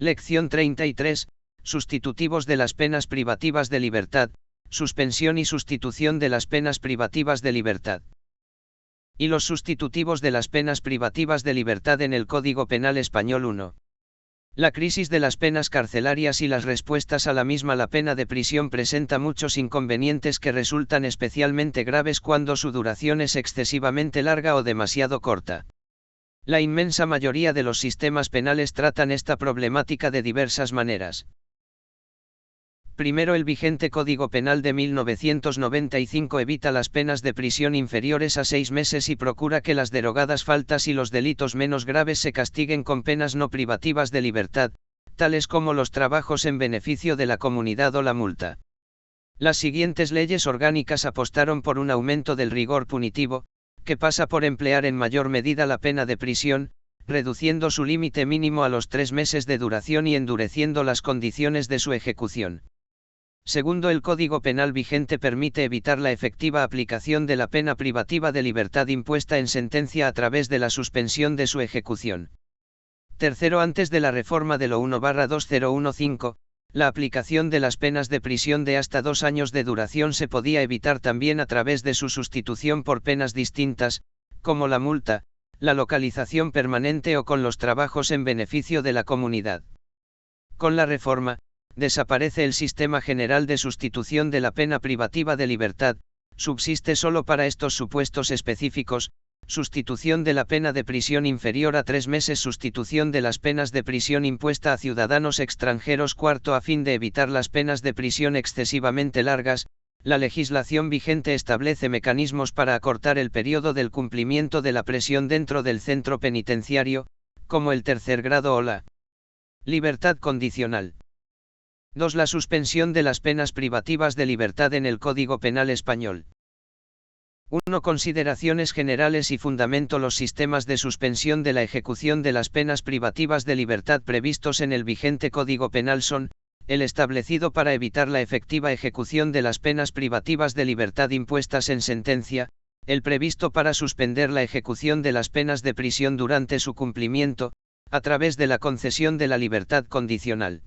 Lección 33. Sustitutivos de las penas privativas de libertad, suspensión y sustitución de las penas privativas de libertad. Y los sustitutivos de las penas privativas de libertad en el Código Penal Español 1. La crisis de las penas carcelarias y las respuestas a la misma. La pena de prisión presenta muchos inconvenientes que resultan especialmente graves cuando su duración es excesivamente larga o demasiado corta. La inmensa mayoría de los sistemas penales tratan esta problemática de diversas maneras. Primero, el vigente Código Penal de 1995 evita las penas de prisión inferiores a 6 meses y procura que las derogadas faltas y los delitos menos graves se castiguen con penas no privativas de libertad, tales como los trabajos en beneficio de la comunidad o la multa. Las siguientes leyes orgánicas apostaron por un aumento del rigor punitivo, que pasa por emplear en mayor medida la pena de prisión, reduciendo su límite mínimo a los 3 meses de duración y endureciendo las condiciones de su ejecución. Segundo, el Código Penal vigente permite evitar la efectiva aplicación de la pena privativa de libertad impuesta en sentencia a través de la suspensión de su ejecución. Tercero, antes de la reforma de lo 1/2015, la aplicación de las penas de prisión de hasta 2 años de duración se podía evitar también a través de su sustitución por penas distintas, como la multa, la localización permanente o con los trabajos en beneficio de la comunidad. Con la reforma, desaparece el sistema general de sustitución de la pena privativa de libertad, subsiste solo para estos supuestos específicos: sustitución de la pena de prisión inferior a 3 meses, sustitución de las penas de prisión impuesta a ciudadanos extranjeros. Cuarto, a fin de evitar las penas de prisión excesivamente largas, la legislación vigente establece mecanismos para acortar el periodo del cumplimiento de la prisión dentro del centro penitenciario, como el tercer grado o la libertad condicional. 2. La suspensión de las penas privativas de libertad en el Código Penal Español. 1. Consideraciones generales y fundamento. Los sistemas de suspensión de la ejecución de las penas privativas de libertad previstos en el vigente Código Penal son: el establecido para evitar la efectiva ejecución de las penas privativas de libertad impuestas en sentencia, el previsto para suspender la ejecución de las penas de prisión durante su cumplimiento, a través de la concesión de la libertad condicional.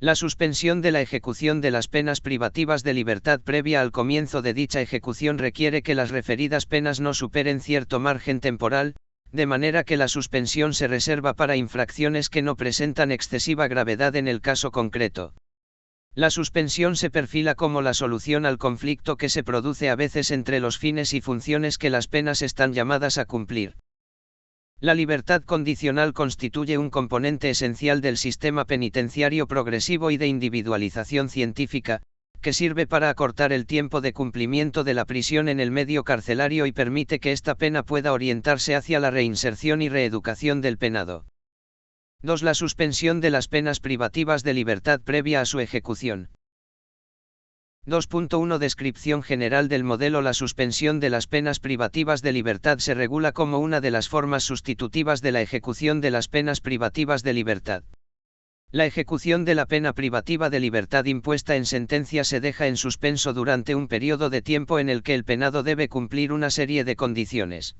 La suspensión de la ejecución de las penas privativas de libertad previa al comienzo de dicha ejecución requiere que las referidas penas no superen cierto margen temporal, de manera que la suspensión se reserva para infracciones que no presentan excesiva gravedad en el caso concreto. La suspensión se perfila como la solución al conflicto que se produce a veces entre los fines y funciones que las penas están llamadas a cumplir. La libertad condicional constituye un componente esencial del sistema penitenciario progresivo y de individualización científica, que sirve para acortar el tiempo de cumplimiento de la prisión en el medio carcelario y permite que esta pena pueda orientarse hacia la reinserción y reeducación del penado. 2. La suspensión de las penas privativas de libertad previa a su ejecución. 2.1 Descripción general del modelo. La suspensión de las penas privativas de libertad se regula como una de las formas sustitutivas de la ejecución de las penas privativas de libertad. La ejecución de la pena privativa de libertad impuesta en sentencia se deja en suspenso durante un periodo de tiempo en el que el penado debe cumplir una serie de condiciones.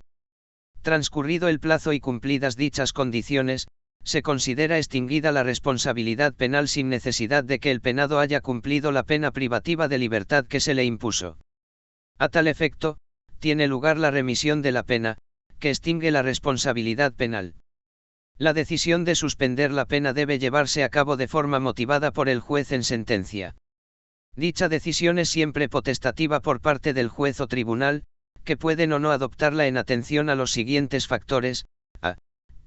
Transcurrido el plazo y cumplidas dichas condiciones, se considera extinguida la responsabilidad penal sin necesidad de que el penado haya cumplido la pena privativa de libertad que se le impuso. A tal efecto, tiene lugar la remisión de la pena, que extingue la responsabilidad penal. La decisión de suspender la pena debe llevarse a cabo de forma motivada por el juez en sentencia. Dicha decisión es siempre potestativa por parte del juez o tribunal, que pueden o no adoptarla en atención a los siguientes factores: a.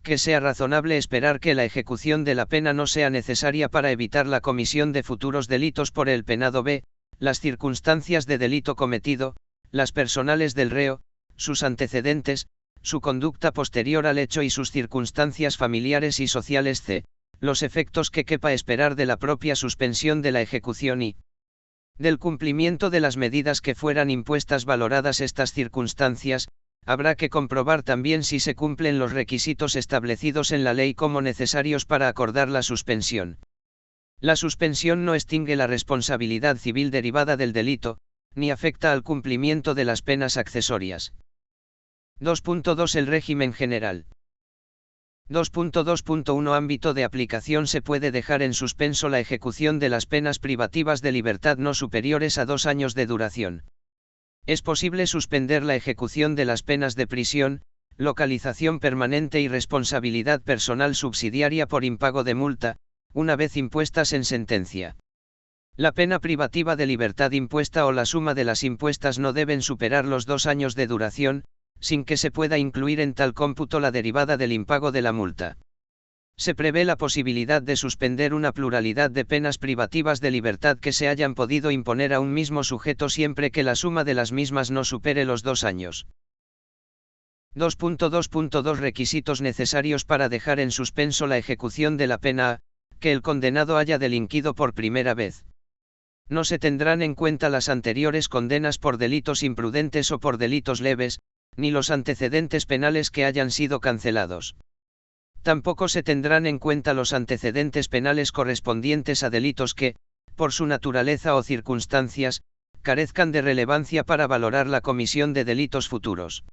Que sea razonable esperar que la ejecución de la pena no sea necesaria para evitar la comisión de futuros delitos por el penado. B. Las circunstancias de delito cometido, las personales del reo, sus antecedentes, su conducta posterior al hecho y sus circunstancias familiares y sociales. C. Los efectos que quepa esperar de la propia suspensión de la ejecución y del cumplimiento de las medidas que fueran impuestas. Valoradas estas circunstancias, habrá que comprobar también si se cumplen los requisitos establecidos en la ley como necesarios para acordar la suspensión. La suspensión no extingue la responsabilidad civil derivada del delito, ni afecta al cumplimiento de las penas accesorias. 2.2 El régimen general. 2.2.1 Ámbito de aplicación. Se puede dejar en suspenso la ejecución de las penas privativas de libertad no superiores a 2 años de duración. Es posible suspender la ejecución de las penas de prisión, localización permanente y responsabilidad personal subsidiaria por impago de multa, una vez impuestas en sentencia. La pena privativa de libertad impuesta o la suma de las impuestas no deben superar los 2 años de duración, sin que se pueda incluir en tal cómputo la derivada del impago de la multa. Se prevé la posibilidad de suspender una pluralidad de penas privativas de libertad que se hayan podido imponer a un mismo sujeto siempre que la suma de las mismas no supere los 2 años. 2.2.2 Requisitos necesarios para dejar en suspenso la ejecución de la pena A. Que el condenado haya delinquido por primera vez. No se tendrán en cuenta las anteriores condenas por delitos imprudentes o por delitos leves, ni los antecedentes penales que hayan sido cancelados. Tampoco se tendrán en cuenta los antecedentes penales correspondientes a delitos que, por su naturaleza o circunstancias, carezcan de relevancia para valorar la comisión de delitos futuros.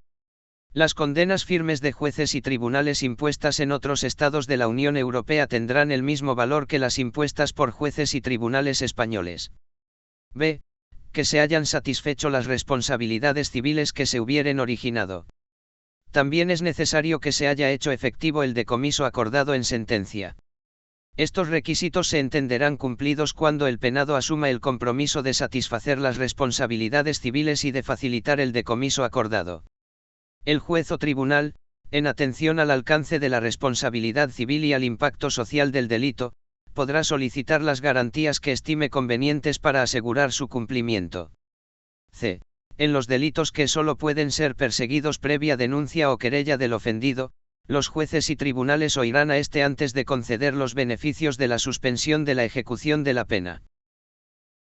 Las condenas firmes de jueces y tribunales impuestas en otros estados de la Unión Europea tendrán el mismo valor que las impuestas por jueces y tribunales españoles. B. Que se hayan satisfecho las responsabilidades civiles que se hubieren originado. También es necesario que se haya hecho efectivo el decomiso acordado en sentencia. Estos requisitos se entenderán cumplidos cuando el penado asuma el compromiso de satisfacer las responsabilidades civiles y de facilitar el decomiso acordado. El juez o tribunal, en atención al alcance de la responsabilidad civil y al impacto social del delito, podrá solicitar las garantías que estime convenientes para asegurar su cumplimiento. C. En los delitos que solo pueden ser perseguidos previa denuncia o querella del ofendido, los jueces y tribunales oirán a éste antes de conceder los beneficios de la suspensión de la ejecución de la pena.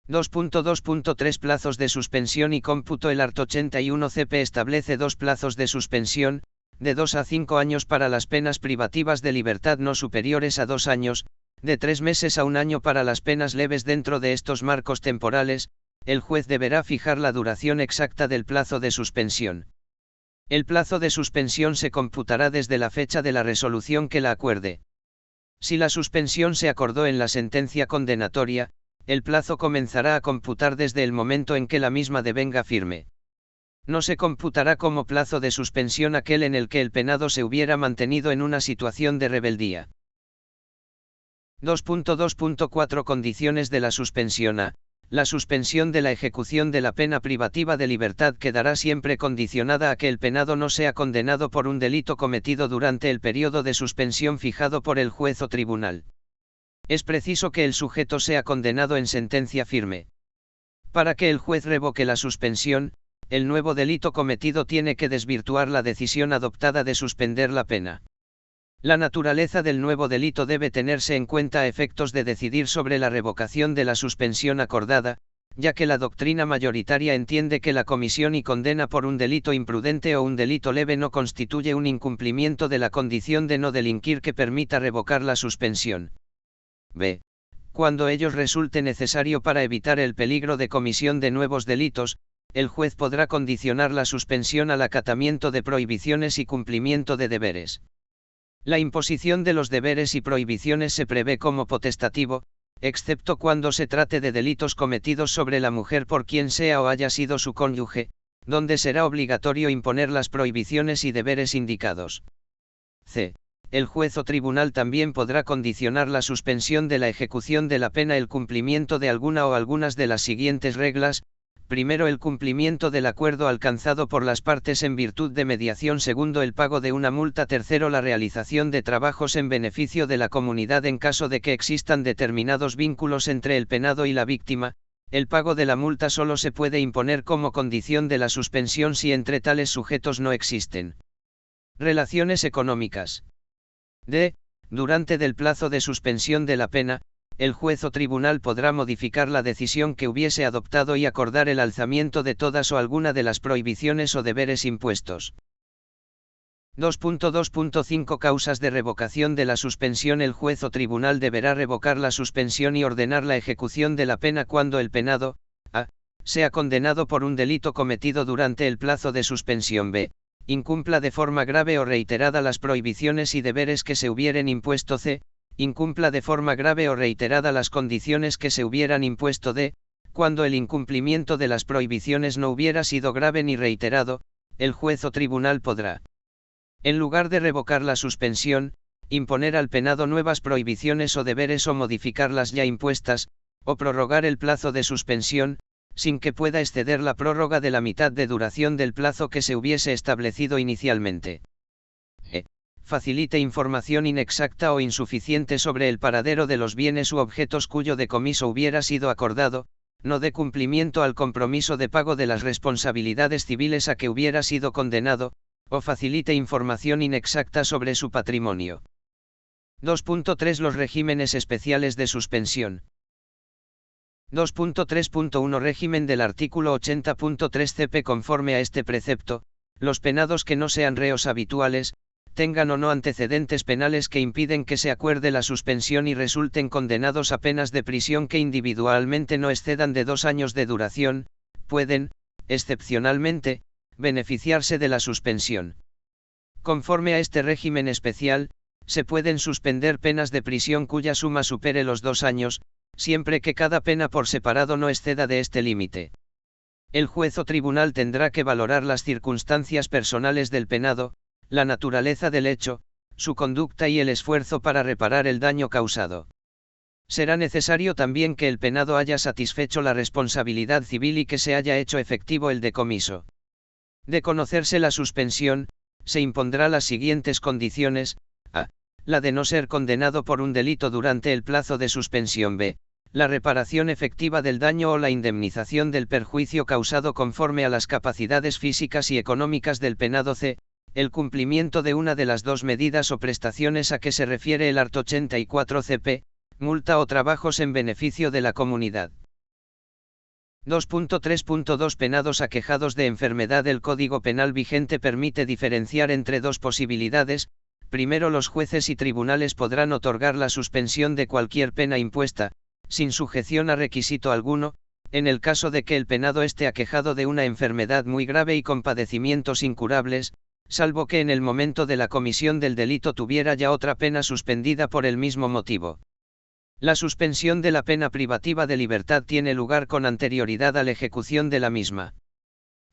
2.2.3 Plazos de suspensión y cómputo. El art. 81 CP establece 2 plazos de suspensión, de 2 a 5 años para las penas privativas de libertad no superiores a 2 años, de 3 meses a 1 año para las penas leves. Dentro de estos marcos temporales, el juez deberá fijar la duración exacta del plazo de suspensión. El plazo de suspensión se computará desde la fecha de la resolución que la acuerde. Si la suspensión se acordó en la sentencia condenatoria, el plazo comenzará a computar desde el momento en que la misma devenga firme. No se computará como plazo de suspensión aquel en el que el penado se hubiera mantenido en una situación de rebeldía. 2.2.4 Condiciones de la suspensión. A. La suspensión de la ejecución de la pena privativa de libertad quedará siempre condicionada a que el penado no sea condenado por un delito cometido durante el periodo de suspensión fijado por el juez o tribunal. Es preciso que el sujeto sea condenado en sentencia firme. Para que el juez revoque la suspensión, el nuevo delito cometido tiene que desvirtuar la decisión adoptada de suspender la pena. La naturaleza del nuevo delito debe tenerse en cuenta a efectos de decidir sobre la revocación de la suspensión acordada, ya que la doctrina mayoritaria entiende que la comisión y condena por un delito imprudente o un delito leve no constituye un incumplimiento de la condición de no delinquir que permita revocar la suspensión. B. Cuando ello resulte necesario para evitar el peligro de comisión de nuevos delitos, el juez podrá condicionar la suspensión al acatamiento de prohibiciones y cumplimiento de deberes. La imposición de los deberes y prohibiciones se prevé como potestativo, excepto cuando se trate de delitos cometidos sobre la mujer por quien sea o haya sido su cónyuge, donde será obligatorio imponer las prohibiciones y deberes indicados. C. El juez o tribunal también podrá condicionar la suspensión de la ejecución de la pena el cumplimiento de alguna o algunas de las siguientes reglas: primero, el cumplimiento del acuerdo alcanzado por las partes en virtud de mediación; segundo, el pago de una multa; tercero, la realización de trabajos en beneficio de la comunidad en caso de que existan determinados vínculos entre el penado y la víctima. El pago de la multa solo se puede imponer como condición de la suspensión si entre tales sujetos no existen relaciones económicas. D. Durante del plazo de suspensión de la pena, el juez o tribunal podrá modificar la decisión que hubiese adoptado y acordar el alzamiento de todas o alguna de las prohibiciones o deberes impuestos. 2.2.5 Causas de revocación de la suspensión. El juez o tribunal deberá revocar la suspensión y ordenar la ejecución de la pena cuando el penado, a. sea condenado por un delito cometido durante el plazo de suspensión; b. incumpla de forma grave o reiterada las prohibiciones y deberes que se hubieren impuesto; c. incumpla de forma grave o reiterada las condiciones que se hubieran impuesto; d. cuando el incumplimiento de las prohibiciones no hubiera sido grave ni reiterado, el juez o tribunal podrá, en lugar de revocar la suspensión, imponer al penado nuevas prohibiciones o deberes o modificar las ya impuestas, o prorrogar el plazo de suspensión, sin que pueda exceder la prórroga de la mitad de duración del plazo que se hubiese establecido inicialmente. Facilite información inexacta o insuficiente sobre el paradero de los bienes u objetos cuyo decomiso hubiera sido acordado; no dé cumplimiento al compromiso de pago de las responsabilidades civiles a que hubiera sido condenado, o facilite información inexacta sobre su patrimonio. 2.3 Los regímenes especiales de suspensión. 2.3.1 Régimen del artículo 80.3 CP. Conforme a este precepto, los penados que no sean reos habituales, tengan o no antecedentes penales que impiden que se acuerde la suspensión y resulten condenados a penas de prisión que individualmente no excedan de 2 años de duración, pueden, excepcionalmente, beneficiarse de la suspensión. Conforme a este régimen especial, se pueden suspender penas de prisión cuya suma supere los 2 años, siempre que cada pena por separado no exceda de este límite. El juez o tribunal tendrá que valorar las circunstancias personales del penado, la naturaleza del hecho, su conducta y el esfuerzo para reparar el daño causado. Será necesario también que el penado haya satisfecho la responsabilidad civil y que se haya hecho efectivo el decomiso. De conocerse la suspensión, se impondrá las siguientes condiciones: a. La de no ser condenado por un delito durante el plazo de suspensión; b. La reparación efectiva del daño o la indemnización del perjuicio causado conforme a las capacidades físicas y económicas del penado; c. El cumplimiento de una de las dos medidas o prestaciones a que se refiere el art. 84 CP, multa o trabajos en beneficio de la comunidad. 2.3.2 Penados aquejados de enfermedad. El Código Penal vigente permite diferenciar entre dos posibilidades: primero, los jueces y tribunales podrán otorgar la suspensión de cualquier pena impuesta, sin sujeción a requisito alguno, en el caso de que el penado esté aquejado de una enfermedad muy grave y con padecimientos incurables, salvo que en el momento de la comisión del delito tuviera ya otra pena suspendida por el mismo motivo. La suspensión de la pena privativa de libertad tiene lugar con anterioridad a la ejecución de la misma.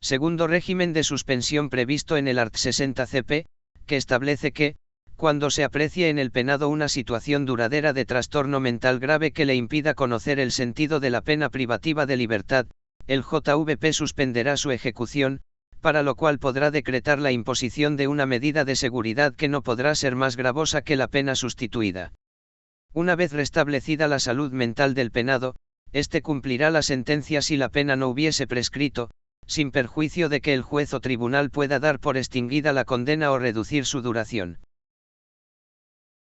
Segundo régimen de suspensión previsto en el art. 60 CP, que establece que, cuando se aprecie en el penado una situación duradera de trastorno mental grave que le impida conocer el sentido de la pena privativa de libertad, el JVP suspenderá su ejecución, para lo cual podrá decretar la imposición de una medida de seguridad que no podrá ser más gravosa que la pena sustituida. Una vez restablecida la salud mental del penado, éste cumplirá la sentencia si la pena no hubiese prescrito, sin perjuicio de que el juez o tribunal pueda dar por extinguida la condena o reducir su duración.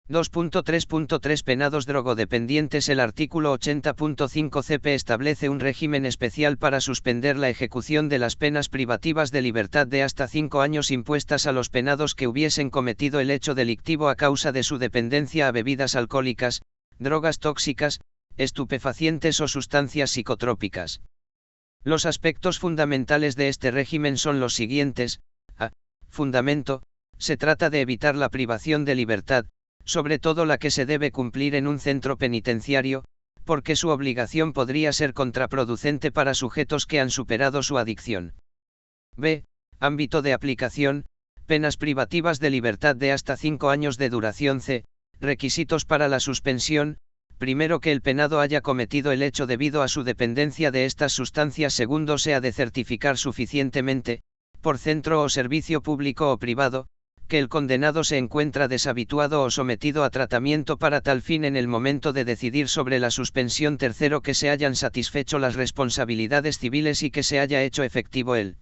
2.3.3 Penados drogodependientes. El artículo 80.5 CP establece un régimen especial para suspender la ejecución de las penas privativas de libertad de hasta 5 años impuestas a los penados que hubiesen cometido el hecho delictivo a causa de su dependencia a bebidas alcohólicas, drogas tóxicas, estupefacientes o sustancias psicotrópicas. Los aspectos fundamentales de este régimen son los siguientes: a. Fundamento: se trata de evitar la privación de libertad, sobre todo la que se debe cumplir en un centro penitenciario, porque su obligación podría ser contraproducente para sujetos que han superado su adicción. b. Ámbito de aplicación: penas privativas de libertad de hasta 5 años de duración. c. Requisitos para la suspensión: primero, que el penado haya cometido el hecho debido a su dependencia de estas sustancias; segundo, se ha de certificar suficientemente, por centro o servicio público o privado, que el condenado se encuentra deshabituado o sometido a tratamiento para tal fin en el momento de decidir sobre la suspensión; tercero, que se hayan satisfecho las responsabilidades civiles y que se haya hecho efectivo el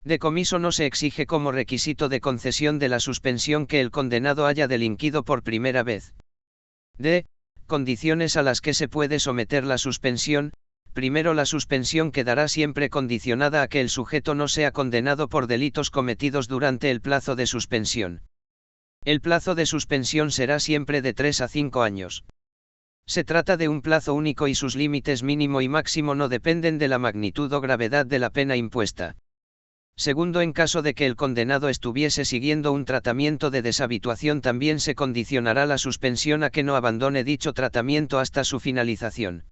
decomiso. No se exige como requisito de concesión de la suspensión que el condenado haya delinquido por primera vez. d. Condiciones a las que se puede someter la suspensión: primero, la suspensión quedará siempre condicionada a que el sujeto no sea condenado por delitos cometidos durante el plazo de suspensión. El plazo de suspensión será siempre de 3 a 5 años. Se trata de un plazo único y sus límites mínimo y máximo no dependen de la magnitud o gravedad de la pena impuesta. Segundo, en caso de que el condenado estuviese siguiendo un tratamiento de deshabituación, también se condicionará la suspensión a que no abandone dicho tratamiento hasta su finalización.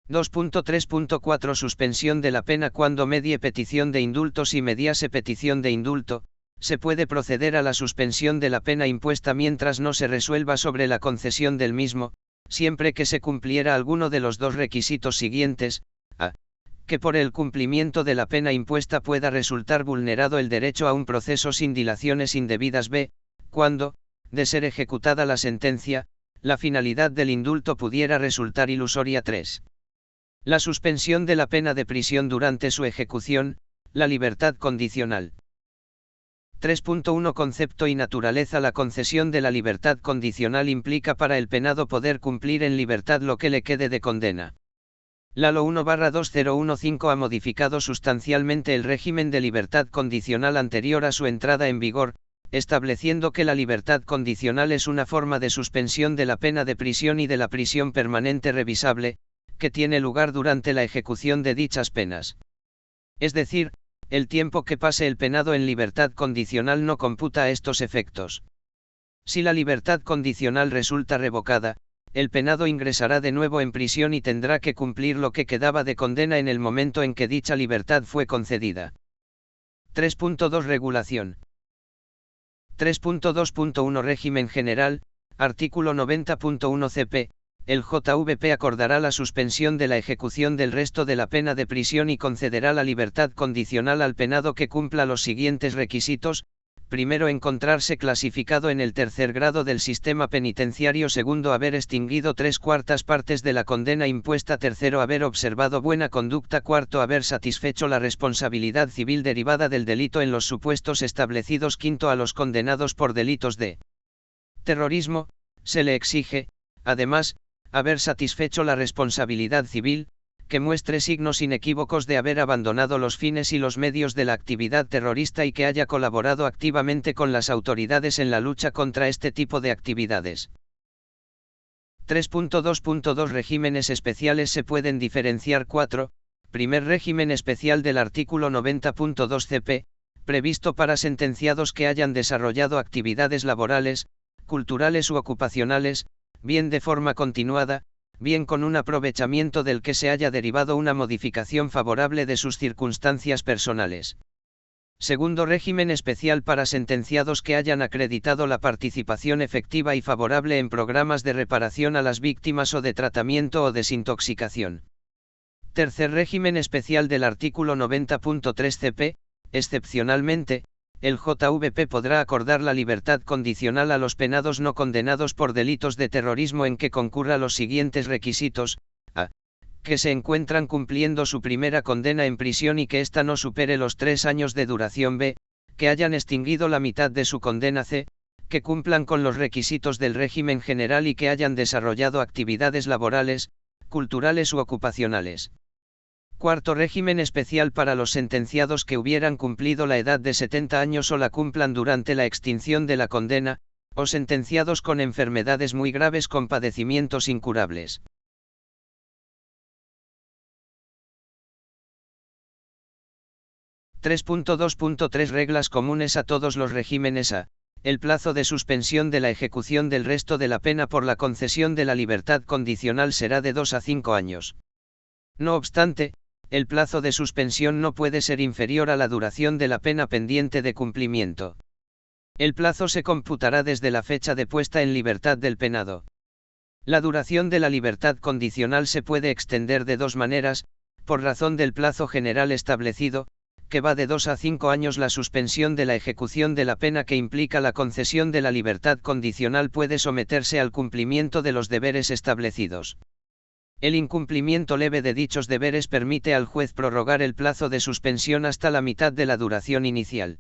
2.3.4 Suspensión de la pena. Cuando medie petición de indulto. Si mediase petición de indulto, se puede proceder a la suspensión de la pena impuesta mientras no se resuelva sobre la concesión del mismo, siempre que se cumpliera alguno de los dos requisitos siguientes: a. Que por el cumplimiento de la pena impuesta pueda resultar vulnerado el derecho a un proceso sin dilaciones indebidas. B. Cuando, de ser ejecutada la sentencia, la finalidad del indulto pudiera resultar ilusoria. 3. La suspensión de la pena de prisión durante su ejecución, la libertad condicional. 3.1 Concepto y naturaleza. La concesión de la libertad condicional implica para el penado poder cumplir en libertad lo que le quede de condena. La LO 1/2015 ha modificado sustancialmente el régimen de libertad condicional anterior a su entrada en vigor, estableciendo que la libertad condicional es una forma de suspensión de la pena de prisión y de la prisión permanente revisable, que tiene lugar durante la ejecución de dichas penas. Es decir, el tiempo que pase el penado en libertad condicional no computa a estos efectos. Si la libertad condicional resulta revocada, el penado ingresará de nuevo en prisión y tendrá que cumplir lo que quedaba de condena en el momento en que dicha libertad fue concedida. 3.2 Regulación. 3.2.1 Régimen general. Artículo 90.1 CP. El JVP acordará la suspensión de la ejecución del resto de la pena de prisión y concederá la libertad condicional al penado que cumpla los siguientes requisitos: primero, encontrarse clasificado en el tercer grado del sistema penitenciario; segundo, haber extinguido 3/4 partes de la condena impuesta; tercero, haber observado buena conducta; cuarto, haber satisfecho la responsabilidad civil derivada del delito en los supuestos establecidos; quinto, a los condenados por delitos de terrorismo, se le exige, además, haber satisfecho la responsabilidad civil, que muestre signos inequívocos de haber abandonado los fines y los medios de la actividad terrorista y que haya colaborado activamente con las autoridades en la lucha contra este tipo de actividades. 3.2.2 Regímenes especiales. Se pueden diferenciar 4. Primer régimen especial del artículo 90.2 CP, previsto para sentenciados que hayan desarrollado actividades laborales, culturales u ocupacionales, bien de forma continuada, bien con un aprovechamiento del que se haya derivado una modificación favorable de sus circunstancias personales. Segundo régimen especial para sentenciados que hayan acreditado la participación efectiva y favorable en programas de reparación a las víctimas o de tratamiento o desintoxicación. Tercer régimen especial del artículo 90.3 CP, excepcionalmente, el JVP podrá acordar la libertad condicional a los penados no condenados por delitos de terrorismo en que concurra los siguientes requisitos: a. Que se encuentran cumpliendo su primera condena en prisión y que ésta no supere los 3 años de duración; b. Que hayan extinguido la mitad de su condena; c. Que cumplan con los requisitos del régimen general y que hayan desarrollado actividades laborales, culturales u ocupacionales. Cuarto régimen especial para los sentenciados que hubieran cumplido la edad de 70 años o la cumplan durante la extinción de la condena, o sentenciados con enfermedades muy graves con padecimientos incurables. (3.2.3) Reglas comunes a todos los regímenes. A. El plazo de suspensión de la ejecución del resto de la pena por la concesión de la libertad condicional será de 2 a 5 años. No obstante, el plazo de suspensión no puede ser inferior a la duración de la pena pendiente de cumplimiento. El plazo se computará desde la fecha de puesta en libertad del penado. La duración de la libertad condicional se puede extender de dos maneras: por razón del plazo general establecido, que va de 2 a 5 años. La suspensión de la ejecución de la pena que implica la concesión de la libertad condicional puede someterse al cumplimiento de los deberes establecidos. El incumplimiento leve de dichos deberes permite al juez prorrogar el plazo de suspensión hasta la mitad de la duración inicial.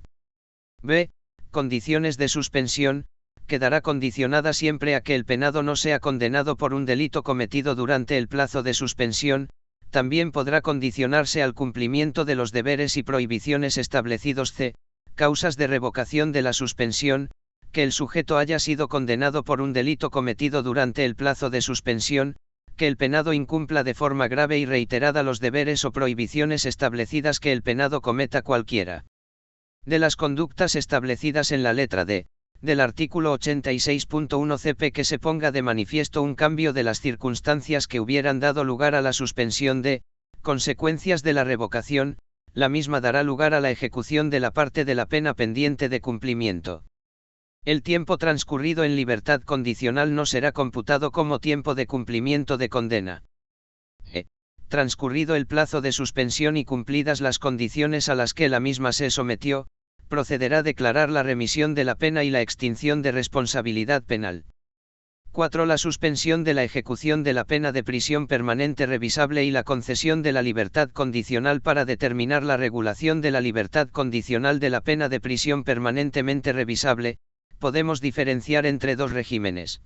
B. Condiciones de suspensión. Quedará condicionada siempre a que el penado no sea condenado por un delito cometido durante el plazo de suspensión. También podrá condicionarse al cumplimiento de los deberes y prohibiciones establecidos. C. Causas de revocación de la suspensión. Que el sujeto haya sido condenado por un delito cometido durante el plazo de suspensión, que el penado incumpla de forma grave y reiterada los deberes o prohibiciones establecidas que el penado cometa cualquiera de las conductas establecidas en la letra D del artículo 86.1 CP, que se ponga de manifiesto un cambio de las circunstancias que hubieran dado lugar a la suspensión de consecuencias de la revocación, la misma dará lugar a la ejecución de la parte de la pena pendiente de cumplimiento. El tiempo transcurrido en libertad condicional no será computado como tiempo de cumplimiento de condena. Transcurrido el plazo de suspensión y cumplidas las condiciones a las que la misma se sometió, procederá a declarar la remisión de la pena y la extinción de responsabilidad penal. 4. La suspensión de la ejecución de la pena de prisión permanente revisable y la concesión de la libertad condicional. Para determinar la regulación de la libertad condicional de la pena de prisión permanentemente revisable, podemos diferenciar entre dos regímenes.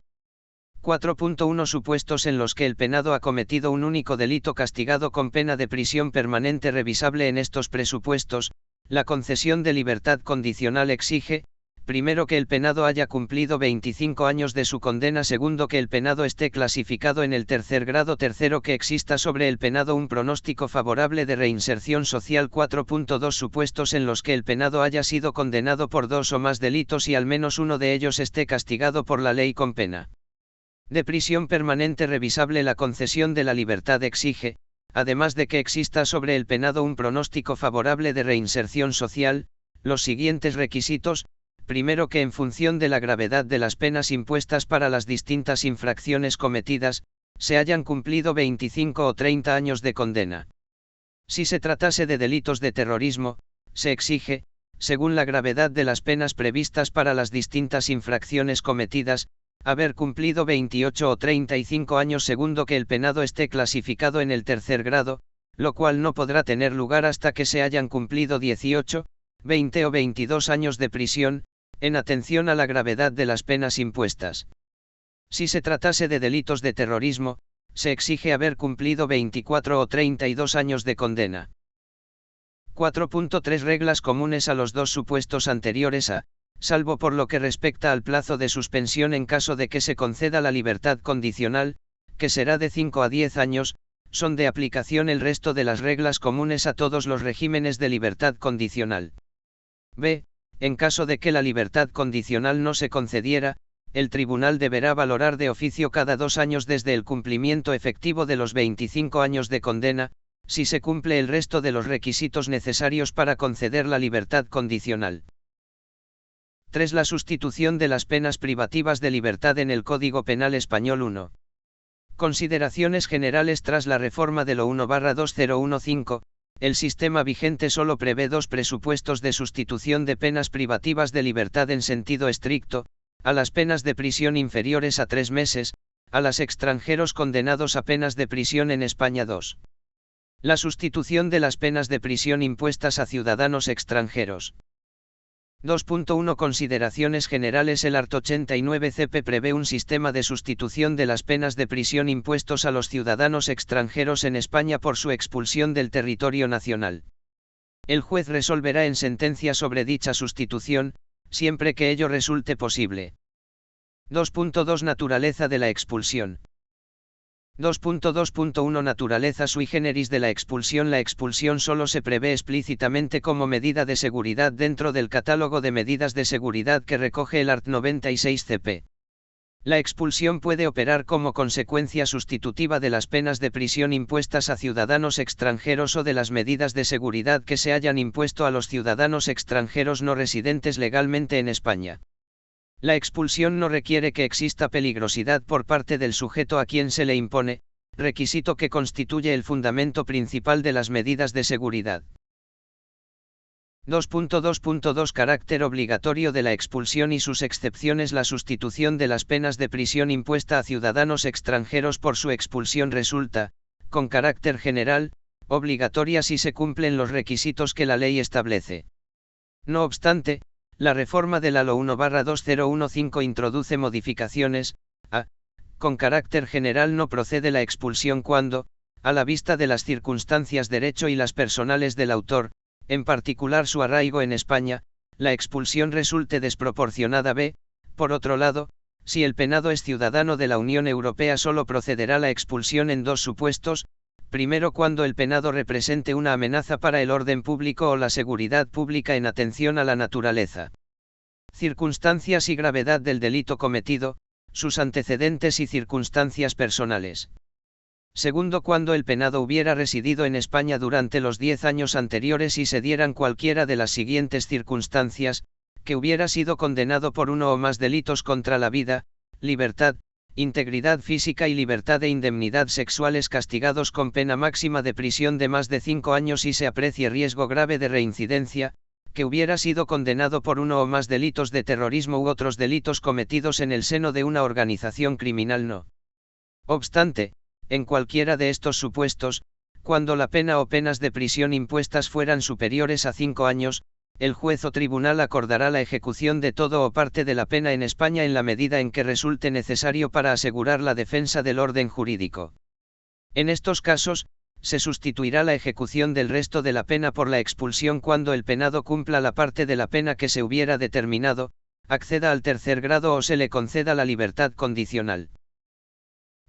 4.1 Supuestos en los que el penado ha cometido un único delito castigado con pena de prisión permanente revisable. En estos presupuestos, la concesión de libertad condicional exige, primero, que el penado haya cumplido 25 años de su condena; segundo, que el penado esté clasificado en el tercer grado; tercero, que exista sobre el penado un pronóstico favorable de reinserción social. 4.2 Supuestos en los que el penado haya sido condenado por dos o más delitos y al menos uno de ellos esté castigado por la ley con pena de prisión permanente revisable. La concesión de la libertad exige, además de que exista sobre el penado un pronóstico favorable de reinserción social, los siguientes requisitos: primero, que en función de la gravedad de las penas impuestas para las distintas infracciones cometidas, se hayan cumplido 25 o 30 años de condena. Si se tratase de delitos de terrorismo, se exige, según la gravedad de las penas previstas para las distintas infracciones cometidas, haber cumplido 28 o 35 años; segundo, que el penado esté clasificado en el tercer grado, lo cual no podrá tener lugar hasta que se hayan cumplido 18, 20 o 22 años de prisión, en atención a la gravedad de las penas impuestas. Si se tratase de delitos de terrorismo, se exige haber cumplido 24 o 32 años de condena. 4.3 Reglas comunes a los dos supuestos anteriores a, salvo por lo que respecta al plazo de suspensión en caso de que se conceda la libertad condicional, que será de 5 a 10 años, son de aplicación el resto de las reglas comunes a todos los regímenes de libertad condicional. B. En caso de que la libertad condicional no se concediera, el tribunal deberá valorar de oficio cada 2 años desde el cumplimiento efectivo de los 25 años de condena, si se cumple el resto de los requisitos necesarios para conceder la libertad condicional. 3. La sustitución de las penas privativas de libertad en el Código Penal Español. 1. Consideraciones generales. Tras la reforma de lo 1/2015, el sistema vigente solo prevé dos presupuestos de sustitución de penas privativas de libertad en sentido estricto: a las penas de prisión inferiores a 3 meses, a las extranjeros condenados a penas de prisión en España. 2. La sustitución de las penas de prisión impuestas a ciudadanos extranjeros. 2.1 Consideraciones generales. El art. 89 CP prevé un sistema de sustitución de las penas de prisión impuestos a los ciudadanos extranjeros en España por su expulsión del territorio nacional. El juez resolverá en sentencia sobre dicha sustitución, siempre que ello resulte posible. 2.2 Naturaleza de la expulsión. 2.2.1 Naturaleza sui generis de la expulsión. La expulsión solo se prevé explícitamente como medida de seguridad dentro del catálogo de medidas de seguridad que recoge el art. 96 CP. La expulsión puede operar como consecuencia sustitutiva de las penas de prisión impuestas a ciudadanos extranjeros o de las medidas de seguridad que se hayan impuesto a los ciudadanos extranjeros no residentes legalmente en España. La expulsión no requiere que exista peligrosidad por parte del sujeto a quien se le impone, requisito que constituye el fundamento principal de las medidas de seguridad. 2.2.2 Carácter obligatorio de la expulsión y sus excepciones. La sustitución de las penas de prisión impuesta a ciudadanos extranjeros por su expulsión resulta, con carácter general, obligatoria si se cumplen los requisitos que la ley establece. No obstante, la reforma de la LO 1/2015 introduce modificaciones. A. Con carácter general no procede la expulsión cuando, a la vista de las circunstancias derecho y las personales del autor, en particular su arraigo en España, la expulsión resulte desproporcionada. B. Por otro lado, Si el penado es ciudadano de la Unión Europea, solo procederá la expulsión en dos supuestos: primero, cuando el penado represente una amenaza para el orden público o la seguridad pública en atención a la naturaleza, circunstancias y gravedad del delito cometido, sus antecedentes y circunstancias personales. Segundo, cuando el penado hubiera residido en España durante los 10 años anteriores y se dieran cualquiera de las siguientes circunstancias: que hubiera sido condenado por uno o más delitos contra la vida, libertad, integridad física y libertad e indemnidad sexuales castigados con pena máxima de prisión de más de 5 años y se aprecie riesgo grave de reincidencia, que hubiera sido condenado por uno o más delitos de terrorismo u otros delitos cometidos en el seno de una organización criminal. No obstante, en cualquiera de estos supuestos, cuando la pena o penas de prisión impuestas fueran superiores a 5 años, el juez o tribunal acordará la ejecución de todo o parte de la pena en España en la medida en que resulte necesario para asegurar la defensa del orden jurídico. En estos casos, se sustituirá la ejecución del resto de la pena por la expulsión cuando el penado cumpla la parte de la pena que se hubiera determinado, acceda al tercer grado o se le conceda la libertad condicional.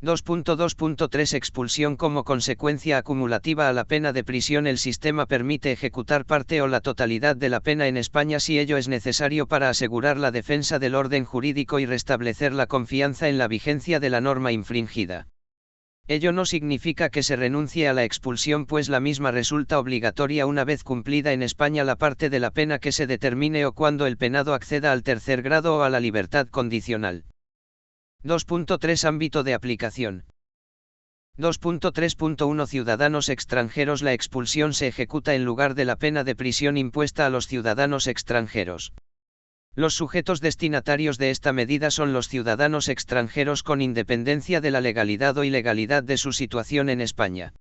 2.2.3 Expulsión como consecuencia acumulativa a la pena de prisión. El sistema permite ejecutar parte o la totalidad de la pena en España si ello es necesario para asegurar la defensa del orden jurídico y restablecer la confianza en la vigencia de la norma infringida. Ello no significa que se renuncie a la expulsión, pues la misma resulta obligatoria una vez cumplida en España la parte de la pena que se determine o cuando el penado acceda al tercer grado o a la libertad condicional. 2.3 Ámbito de aplicación. 2.3.1 Ciudadanos extranjeros. La expulsión se ejecuta en lugar de la pena de prisión impuesta a los ciudadanos extranjeros. Los sujetos destinatarios de esta medida son los ciudadanos extranjeros con independencia de la legalidad o ilegalidad de su situación en España.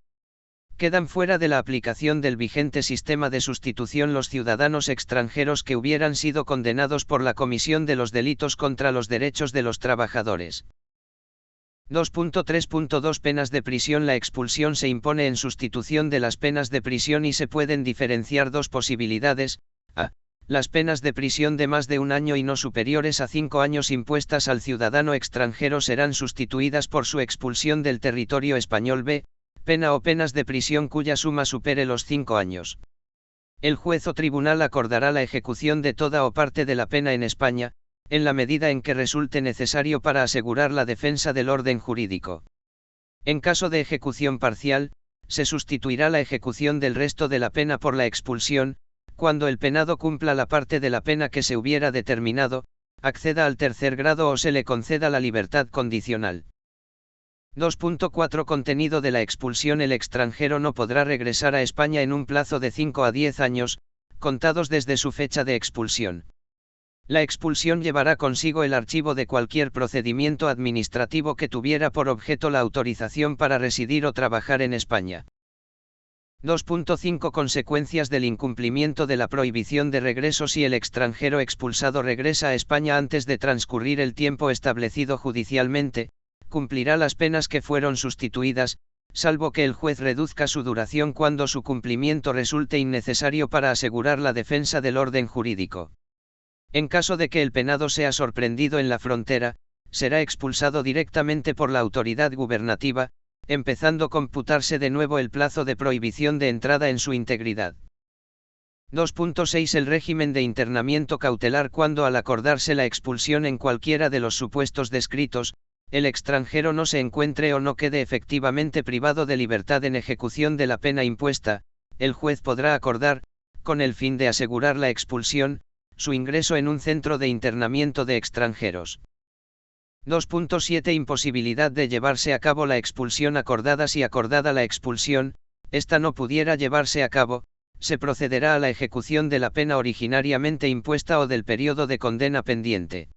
Quedan fuera de la aplicación del vigente sistema de sustitución los ciudadanos extranjeros que hubieran sido condenados por la comisión de los delitos contra los derechos de los trabajadores. 2.3.2 Penas de prisión. La expulsión se impone en sustitución de las penas de prisión y se pueden diferenciar dos posibilidades: a. Las penas de prisión de más de 1 año y no superiores a 5 años impuestas al ciudadano extranjero serán sustituidas por su expulsión del territorio español. B. Pena o penas de prisión cuya suma supere los 5 años. El juez o tribunal acordará la ejecución de toda o parte de la pena en España, en la medida en que resulte necesario para asegurar la defensa del orden jurídico. En caso de ejecución parcial, se sustituirá la ejecución del resto de la pena por la expulsión, cuando el penado cumpla la parte de la pena que se hubiera determinado, acceda al tercer grado o se le conceda la libertad condicional. 2.4 Contenido de la expulsión. El extranjero no podrá regresar a España en un plazo de 5 a 10 años, contados desde su fecha de expulsión. La expulsión llevará consigo el archivo de cualquier procedimiento administrativo que tuviera por objeto la autorización para residir o trabajar en España. 2.5 Consecuencias del incumplimiento de la prohibición de regreso. Si el extranjero expulsado regresa a España antes de transcurrir el tiempo establecido judicialmente, cumplirá las penas que fueron sustituidas, salvo que el juez reduzca su duración cuando su cumplimiento resulte innecesario para asegurar la defensa del orden jurídico. En caso de que el penado sea sorprendido en la frontera, será expulsado directamente por la autoridad gubernativa, empezando a computarse de nuevo el plazo de prohibición de entrada en su integridad. 2.6 El régimen de internamiento cautelar. Cuando al acordarse la expulsión en cualquiera de los supuestos descritos, el extranjero no se encuentre o no quede efectivamente privado de libertad en ejecución de la pena impuesta, el juez podrá acordar, con el fin de asegurar la expulsión, su ingreso en un centro de internamiento de extranjeros. 2.7 Imposibilidad de llevarse a cabo la expulsión acordada. Si acordada la expulsión, esta no pudiera llevarse a cabo, se procederá a la ejecución de la pena originariamente impuesta o del periodo de condena pendiente.